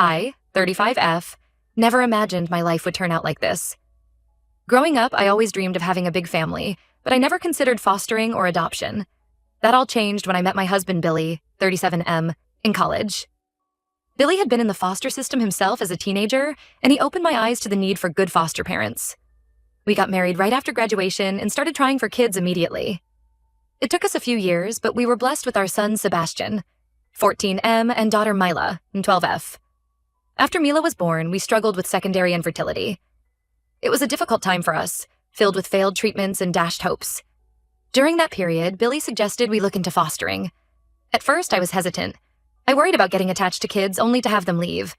I, 35F, never imagined my life would turn out like this. Growing up, I always dreamed of having a big family, but I never considered fostering or adoption. That all changed when I met my husband, Billy, 37M, in college. Billy had been in the foster system himself as a teenager, and he opened my eyes to the need for good foster parents. We got married right after graduation and started trying for kids immediately. It took us a few years, but we were blessed with our son, Sebastian, 14M, and daughter, Mila, 12F. After Mila was born, we struggled with secondary infertility. It was a difficult time for us, filled with failed treatments and dashed hopes. During that period, Billy suggested we look into fostering. At first, I was hesitant. I worried about getting attached to kids only to have them leave.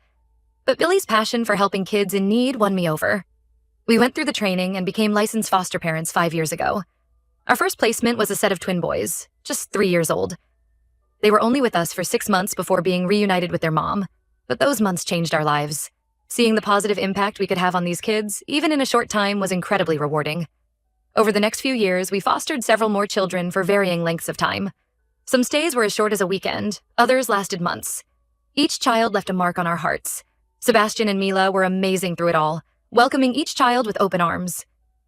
But Billy's passion for helping kids in need won me over. We went through the training and became licensed foster parents 5 years ago. Our first placement was a set of twin boys, just 3 years old. They were only with us for 6 months before being reunited with their mom, but those months changed our lives. Seeing the positive impact we could have on these kids, even in a short time, was incredibly rewarding. Over the next few years, we fostered several more children for varying lengths of time. Some stays were as short as a weekend, others lasted months. Each child left a mark on our hearts. Sebastian and Mila were amazing through it all, welcoming each child with open arms.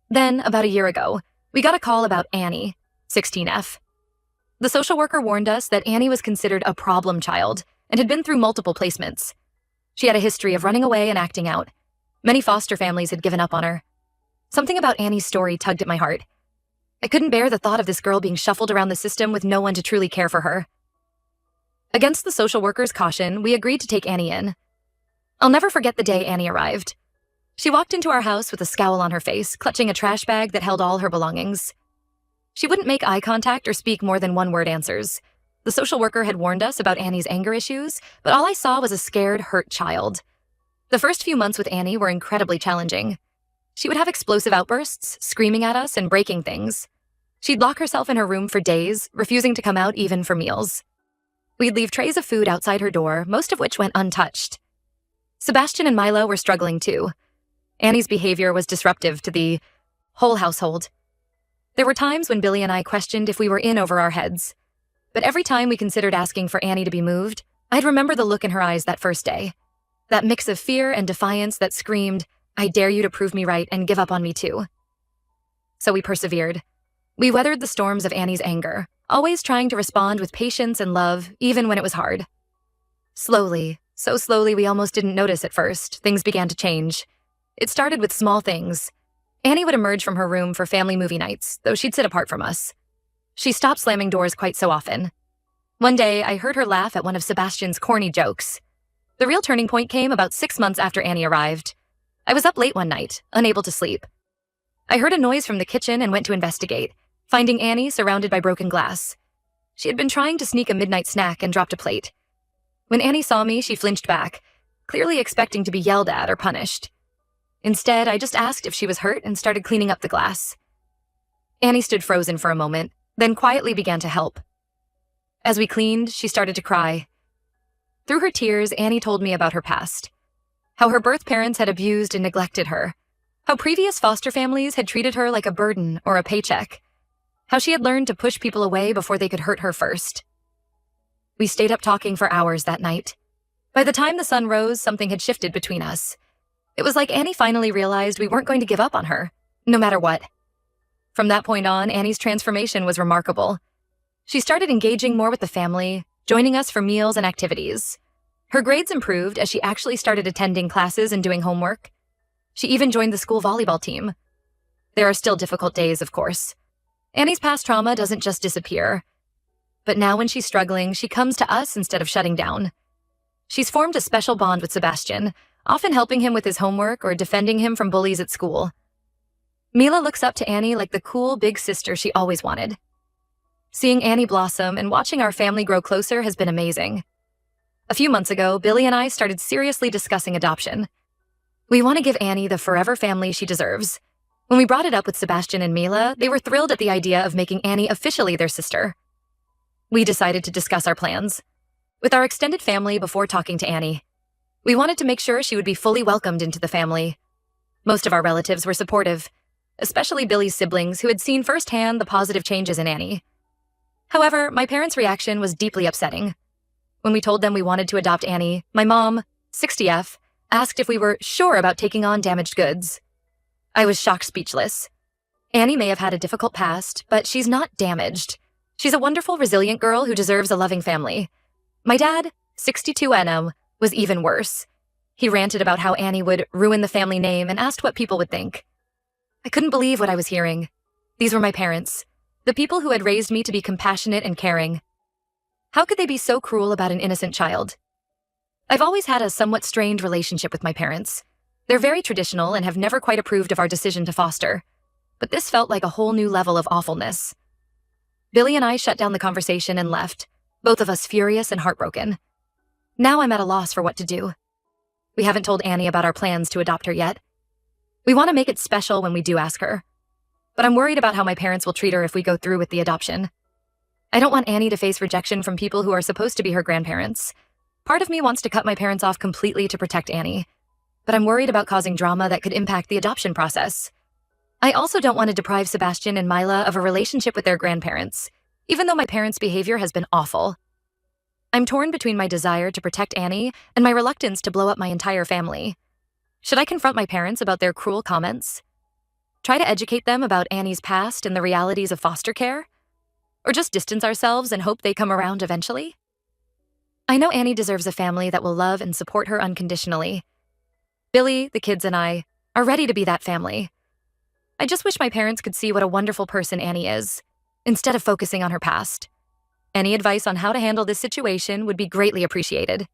Then, about a year ago, we got a call about Annie, 16F. The social worker warned us that Annie was considered a problem child and had been through multiple placements. She had a history of running away and acting out. Many foster families had given up on her. Something about Annie's story tugged at my heart. I couldn't bear the thought of this girl being shuffled around the system with no one to truly care for her. Against the social worker's caution, we agreed to take Annie in. I'll never forget the day Annie arrived. She walked into our house with a scowl on her face, clutching a trash bag that held all her belongings. She wouldn't make eye contact or speak more than one-word answers. The social worker had warned us about Annie's anger issues, but all I saw was a scared, hurt child. The first few months with Annie were incredibly challenging. She would have explosive outbursts, screaming at us and breaking things. She'd lock herself in her room for days, refusing to come out even for meals. We'd leave trays of food outside her door, most of which went untouched. Sebastian and Milo were struggling too. Annie's behavior was disruptive to the whole household. There were times when Billy and I questioned if we were in over our heads. But every time we considered asking for Annie to be moved, I'd remember the look in her eyes that first day. That mix of fear and defiance that screamed, "I dare you to prove me right and give up on me too." So we persevered. We weathered the storms of Annie's anger, always trying to respond with patience and love, even when it was hard. Slowly, so slowly we almost didn't notice at first, things began to change. It started with small things. Annie would emerge from her room for family movie nights, though she'd sit apart from us. She stopped slamming doors quite so often. One day, I heard her laugh at one of Sebastian's corny jokes. The real turning point came about 6 months after Annie arrived. I was up late one night, unable to sleep. I heard a noise from the kitchen and went to investigate, finding Annie surrounded by broken glass. She had been trying to sneak a midnight snack and dropped a plate. When Annie saw me, she flinched back, clearly expecting to be yelled at or punished. Instead, I just asked if she was hurt and started cleaning up the glass. Annie stood frozen for a moment, then quietly began to help. As we cleaned, she started to cry. Through her tears, Annie told me about her past. How her birth parents had abused and neglected her. How previous foster families had treated her like a burden or a paycheck. How she had learned to push people away before they could hurt her first. We stayed up talking for hours that night. By the time the sun rose, something had shifted between us. It was like Annie finally realized we weren't going to give up on her, no matter what. From that point on, Annie's transformation was remarkable. She started engaging more with the family, joining us for meals and activities. Her grades improved as she actually started attending classes and doing homework. She even joined the school volleyball team. There are still difficult days, of course. Annie's past trauma doesn't just disappear. But now when she's struggling, she comes to us instead of shutting down. She's formed a special bond with Sebastian, often helping him with his homework or defending him from bullies at school. Mila looks up to Annie like the cool big sister she always wanted. Seeing Annie blossom and watching our family grow closer has been amazing. A few months ago, Billy and I started seriously discussing adoption. We want to give Annie the forever family she deserves. When we brought it up with Sebastian and Mila, they were thrilled at the idea of making Annie officially their sister. We decided to discuss our plans with our extended family before talking to Annie. We wanted to make sure she would be fully welcomed into the family. Most of our relatives were supportive, especially Billy's siblings who had seen firsthand the positive changes in Annie. However, my parents' reaction was deeply upsetting. When we told them we wanted to adopt Annie, my mom, 60F, asked if we were sure about taking on damaged goods. I was shocked speechless. Annie may have had a difficult past, but she's not damaged. She's a wonderful, resilient girl who deserves a loving family. My dad, 62NO, was even worse. He ranted about how Annie would ruin the family name and asked what people would think. I couldn't believe what I was hearing. These were my parents, the people who had raised me to be compassionate and caring. How could they be so cruel about an innocent child? I've always had a somewhat strained relationship with my parents. They're very traditional and have never quite approved of our decision to foster. But this felt like a whole new level of awfulness. Billy and I shut down the conversation and left, both of us furious and heartbroken. Now I'm at a loss for what to do. We haven't told Annie about our plans to adopt her yet. We want to make it special when we do ask her. But I'm worried about how my parents will treat her if we go through with the adoption. I don't want Annie to face rejection from people who are supposed to be her grandparents. Part of me wants to cut my parents off completely to protect Annie. But I'm worried about causing drama that could impact the adoption process. I also don't want to deprive Sebastian and Mila of a relationship with their grandparents, even though my parents' behavior has been awful. I'm torn between my desire to protect Annie and my reluctance to blow up my entire family. Should I confront my parents about their cruel comments? Try to educate them about Annie's past and the realities of foster care? Or just distance ourselves and hope they come around eventually? I know Annie deserves a family that will love and support her unconditionally. Billy, the kids, and I are ready to be that family. I just wish my parents could see what a wonderful person Annie is, instead of focusing on her past. Any advice on how to handle this situation would be greatly appreciated.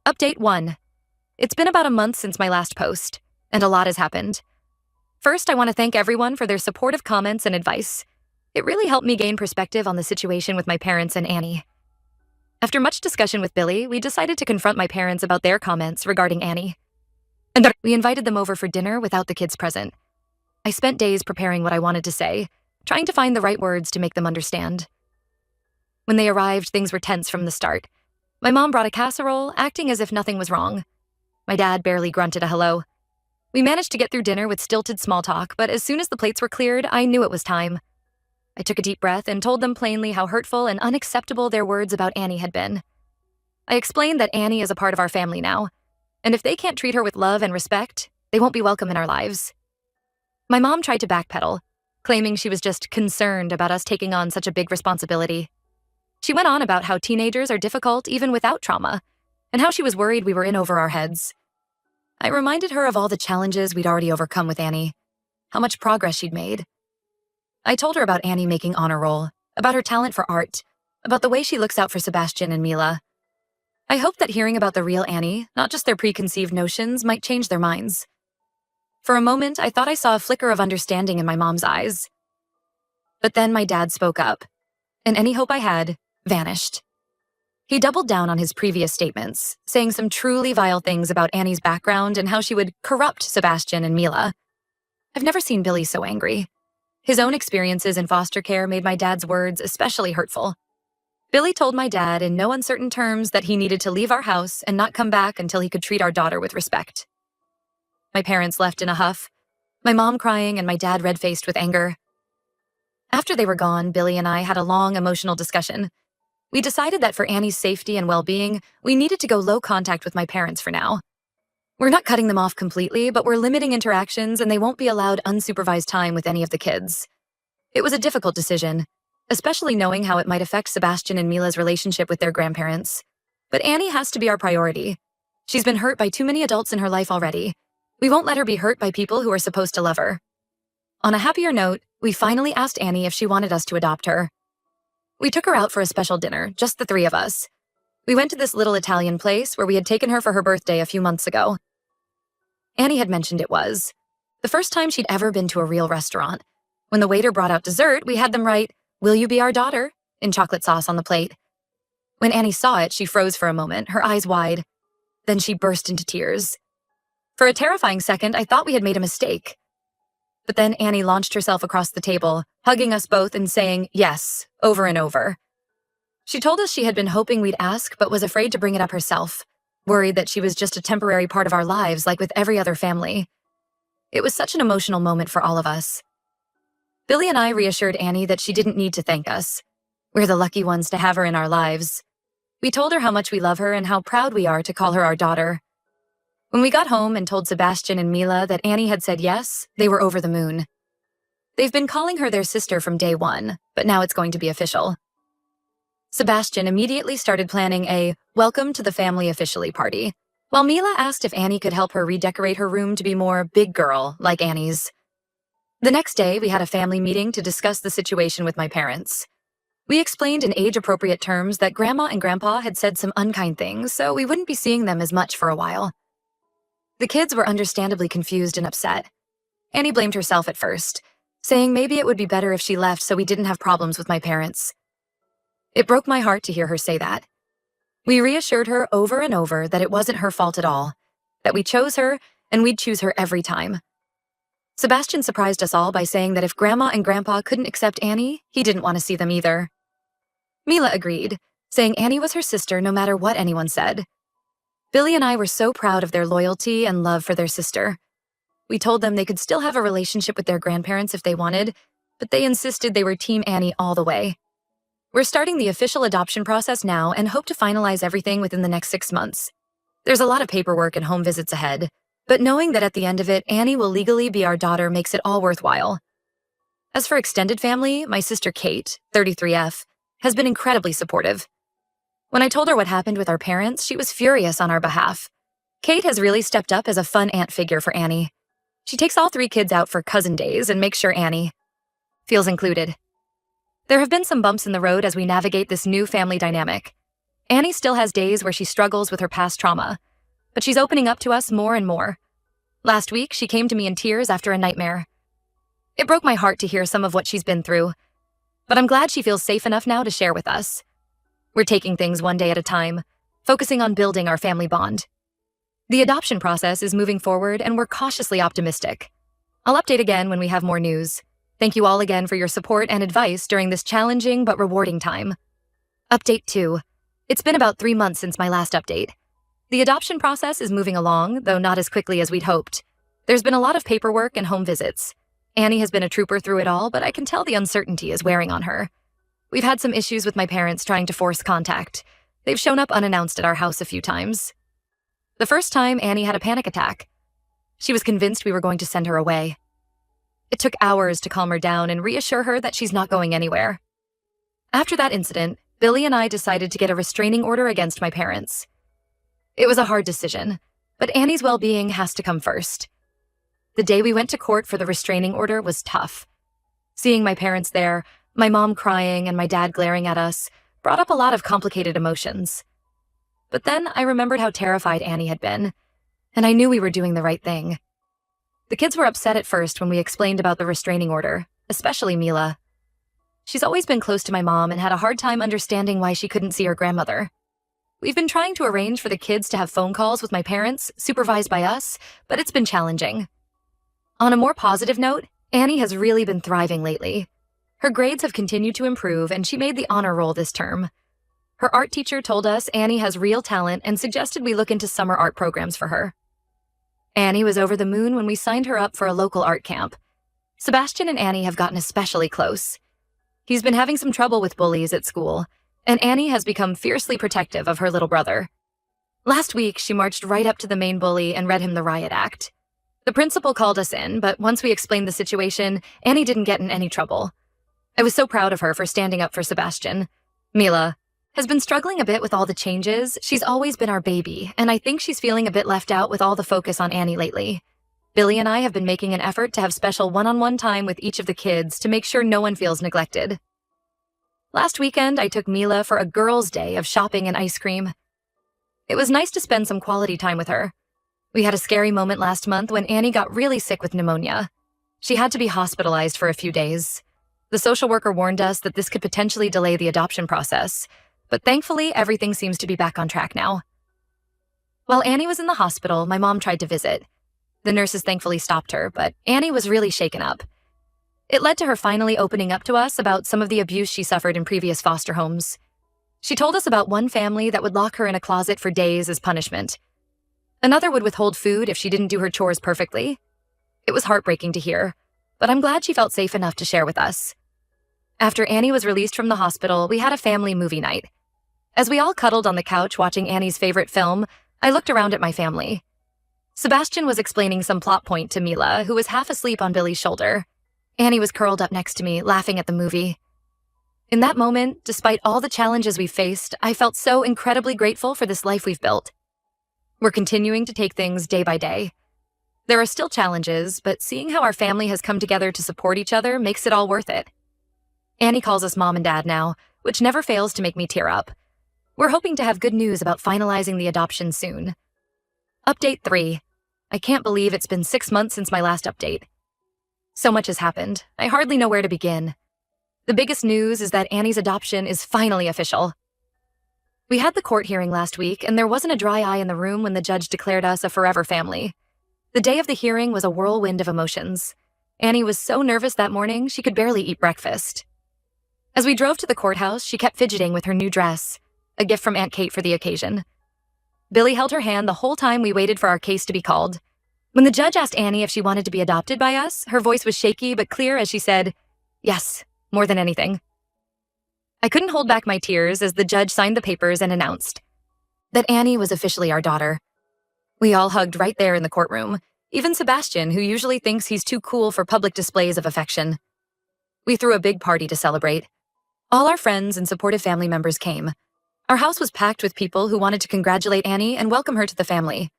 Update 1. It's been about a month since my last post, and a lot has happened. First, I want to thank everyone for their supportive comments and advice. It really helped me gain perspective on the situation with my parents and Annie. After much discussion with Billy, we decided to confront my parents about their comments regarding Annie. And we invited them over for dinner without the kids present. I spent days preparing what I wanted to say, trying to find the right words to make them understand. When they arrived, things were tense from the start. My mom brought a casserole, acting as if nothing was wrong. My dad barely grunted a hello. We managed to get through dinner with stilted small talk, but as soon as the plates were cleared, I knew it was time. I took a deep breath and told them plainly how hurtful and unacceptable their words about Annie had been. I explained that Annie is a part of our family now, and if they can't treat her with love and respect, they won't be welcome in our lives. My mom tried to backpedal, claiming she was just concerned about us taking on such a big responsibility. She went on about how teenagers are difficult even without trauma, and how she was worried we were in over our heads. I reminded her of all the challenges we'd already overcome with Annie, how much progress she'd made. I told her about Annie making honor roll, about her talent for art, about the way she looks out for Sebastian and Mila. I hoped that hearing about the real Annie, not just their preconceived notions, might change their minds. For a moment, I thought I saw a flicker of understanding in my mom's eyes. But then my dad spoke up, and any hope I had vanished. He doubled down on his previous statements, saying some truly vile things about Annie's background and how she would corrupt Sebastian and Mila. I've never seen Billy so angry. His own experiences in foster care made my dad's words especially hurtful. Billy told my dad in no uncertain terms that he needed to leave our house and not come back until he could treat our daughter with respect. My parents left in a huff, my mom crying and my dad red-faced with anger. After they were gone, Billy and I had a long emotional discussion. We decided that for Annie's safety and well-being, we needed to go low contact with my parents for now. We're not cutting them off completely, but we're limiting interactions and they won't be allowed unsupervised time with any of the kids. It was a difficult decision, especially knowing how it might affect Sebastian and Mila's relationship with their grandparents. But Annie has to be our priority. She's been hurt by too many adults in her life already. We won't let her be hurt by people who are supposed to love her. On a happier note, we finally asked Annie if she wanted us to adopt her. We took her out for a special dinner, just the three of us. We went to this little Italian place where we had taken her for her birthday a few months ago. Annie had mentioned it was the first time she'd ever been to a real restaurant. When the waiter brought out dessert, we had them write, "Will you be our daughter?" in chocolate sauce on the plate. When Annie saw it, she froze for a moment, her eyes wide. Then she burst into tears. For a terrifying second, I thought we had made a mistake. But then Annie launched herself across the table, hugging us both and saying, "Yes," over and over. She told us she had been hoping we'd ask, but was afraid to bring it up herself, worried that she was just a temporary part of our lives like with every other family. It was such an emotional moment for all of us. Billy and I reassured Annie that she didn't need to thank us. We're the lucky ones to have her in our lives. We told her how much we love her and how proud we are to call her our daughter. When we got home and told Sebastian and Mila that Annie had said yes, they were over the moon. They've been calling her their sister from day one, but now it's going to be official. Sebastian immediately started planning a welcome to the family officially party, while Mila asked if Annie could help her redecorate her room to be more big girl, like Annie's. The next day, we had a family meeting to discuss the situation with my parents. We explained in age-appropriate terms that Grandma and Grandpa had said some unkind things, so we wouldn't be seeing them as much for a while. The kids were understandably confused and upset. Annie blamed herself at first, saying maybe it would be better if she left so we didn't have problems with my parents. It broke my heart to hear her say that. We reassured her over and over that it wasn't her fault at all, that we chose her and we'd choose her every time. Sebastian surprised us all by saying that if Grandma and Grandpa couldn't accept Annie, he didn't want to see them either. Mila agreed, saying Annie was her sister no matter what anyone said. Billy and I were so proud of their loyalty and love for their sister. We told them they could still have a relationship with their grandparents if they wanted, but they insisted they were Team Annie all the way. We're starting the official adoption process now and hope to finalize everything within the next 6 months. There's a lot of paperwork and home visits ahead, but knowing that at the end of it, Annie will legally be our daughter makes it all worthwhile. As for extended family, my sister Kate, 33F, has been incredibly supportive. When I told her what happened with our parents, she was furious on our behalf. Kate has really stepped up as a fun aunt figure for Annie. She takes all 3 kids out for cousin days and makes sure Annie feels included. There have been some bumps in the road as we navigate this new family dynamic. Annie still has days where she struggles with her past trauma, but she's opening up to us more and more. Last week, she came to me in tears after a nightmare. It broke my heart to hear some of what she's been through, but I'm glad she feels safe enough now to share with us. We're taking things one day at a time, focusing on building our family bond. The adoption process is moving forward and we're cautiously optimistic. I'll update again when we have more news. Thank you all again for your support and advice during this challenging but rewarding time. Update 2. It's been about 3 months since my last update. The adoption process is moving along, though not as quickly as we'd hoped. There's been a lot of paperwork and home visits. Annie has been a trooper through it all, but I can tell the uncertainty is wearing on her. We've had some issues with my parents trying to force contact. They've shown up unannounced at our house a few times. The first time, Annie had a panic attack. She was convinced we were going to send her away. It took hours to calm her down and reassure her that she's not going anywhere. After that incident, Billy and I decided to get a restraining order against my parents. It was a hard decision, but Annie's well-being has to come first. The day we went to court for the restraining order was tough. Seeing my parents there, my mom crying and my dad glaring at us, brought up a lot of complicated emotions. But then I remembered how terrified Annie had been, and I knew we were doing the right thing. The kids were upset at first when we explained about the restraining order, especially Mila. She's always been close to my mom and had a hard time understanding why she couldn't see her grandmother. We've been trying to arrange for the kids to have phone calls with my parents, supervised by us, but it's been challenging. On a more positive note, Annie has really been thriving lately. Her grades have continued to improve and she made the honor roll this term. Her art teacher told us Annie has real talent and suggested we look into summer art programs for her. Annie was over the moon when we signed her up for a local art camp. Sebastian and Annie have gotten especially close. He's been having some trouble with bullies at school, and Annie has become fiercely protective of her little brother. Last week, she marched right up to the main bully and read him the riot act. The principal called us in, but once we explained the situation, Annie didn't get in any trouble. I was so proud of her for standing up for Sebastian. Mila has been struggling a bit with all the changes. She's always been our baby, and I think she's feeling a bit left out with all the focus on Annie lately. Billy and I have been making an effort to have special one-on-one time with each of the kids to make sure no one feels neglected. Last weekend, I took Mila for a girls' day of shopping and ice cream. It was nice to spend some quality time with her. We had a scary moment last month when Annie got really sick with pneumonia. She had to be hospitalized for a few days. The social worker warned us that this could potentially delay the adoption process, but thankfully, everything seems to be back on track now. While Annie was in the hospital, my mom tried to visit. The nurses thankfully stopped her, but Annie was really shaken up. It led to her finally opening up to us about some of the abuse she suffered in previous foster homes. She told us about one family that would lock her in a closet for days as punishment. Another would withhold food if she didn't do her chores perfectly. It was heartbreaking to hear, but I'm glad she felt safe enough to share with us. After Annie was released from the hospital, we had a family movie night. As we all cuddled on the couch watching Annie's favorite film, I looked around at my family. Sebastian was explaining some plot point to Mila, who was half asleep on Billy's shoulder. Annie was curled up next to me, laughing at the movie. In that moment, despite all the challenges we faced, I felt so incredibly grateful for this life we've built. We're continuing to take things day by day. There are still challenges, but seeing how our family has come together to support each other makes it all worth it. Annie calls us Mom and Dad now, which never fails to make me tear up. We're hoping to have good news about finalizing the adoption soon. Update 3. I can't believe it's been 6 months since my last update. So much has happened, I hardly know where to begin. The biggest news is that Annie's adoption is finally official. We had the court hearing last week, and there wasn't a dry eye in the room when the judge declared us a forever family. The day of the hearing was a whirlwind of emotions. Annie was so nervous that morning she could barely eat breakfast. As we drove to the courthouse, she kept fidgeting with her new dress, a gift from Aunt Kate for the occasion. Billy held her hand the whole time we waited for our case to be called. When the judge asked Annie if she wanted to be adopted by us, her voice was shaky but clear as she said, "Yes, more than anything." I couldn't hold back my tears as the judge signed the papers and announced that Annie was officially our daughter. We all hugged right there in the courtroom, even Sebastian, who usually thinks he's too cool for public displays of affection. We threw a big party to celebrate. All our friends and supportive family members came. Our house was packed with people who wanted to congratulate Annie and welcome her to the family.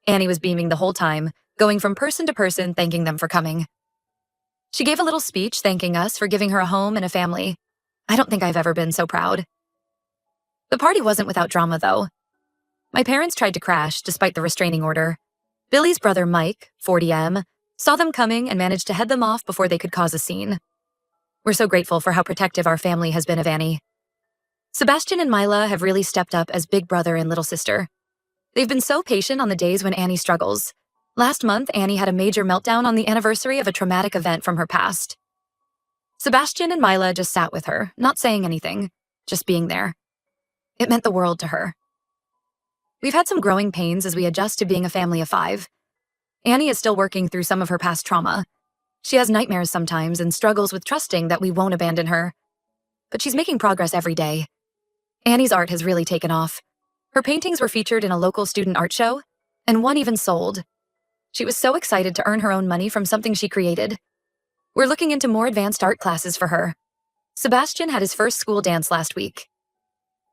Annie was beaming the whole time, going from person to person thanking them for coming. She gave a little speech thanking us for giving her a home and a family. I don't think I've ever been so proud. The party wasn't without drama, though. My parents tried to crash despite the restraining order. Billy's brother Mike, 40M, saw them coming and managed to head them off before they could cause a scene. We're so grateful for how protective our family has been of Annie. Sebastian and Mila have really stepped up as big brother and little sister. They've been so patient on the days when Annie struggles. Last month, Annie had a major meltdown on the anniversary of a traumatic event from her past. Sebastian and Mila just sat with her, not saying anything, just being there. It meant the world to her. We've had some growing pains as we adjust to being a family of 5. Annie is still working through some of her past trauma. She has nightmares sometimes and struggles with trusting that we won't abandon her. But she's making progress every day. Annie's art has really taken off. Her paintings were featured in a local student art show, and one even sold. She was so excited to earn her own money from something she created. We're looking into more advanced art classes for her. Sebastian had his first school dance last week.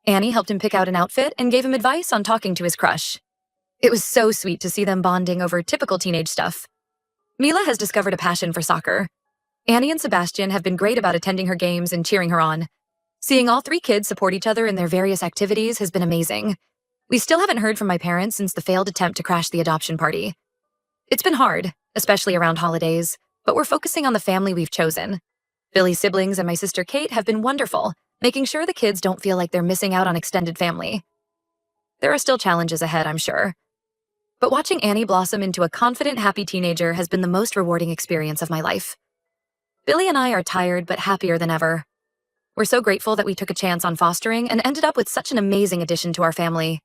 Annie helped him pick out an outfit and gave him advice on talking to his crush. It was so sweet to see them bonding over typical teenage stuff. Mila has discovered a passion for soccer. Annie and Sebastian have been great about attending her games and cheering her on. Seeing all 3 kids support each other in their various activities has been amazing. We still haven't heard from my parents since the failed attempt to crash the adoption party. It's been hard, especially around holidays, but we're focusing on the family we've chosen. Billy's siblings and my sister Kate have been wonderful, making sure the kids don't feel like they're missing out on extended family. There are still challenges ahead, I'm sure. But watching Annie blossom into a confident, happy teenager has been the most rewarding experience of my life. Billy and I are tired but happier than ever. We're so grateful that we took a chance on fostering and ended up with such an amazing addition to our family.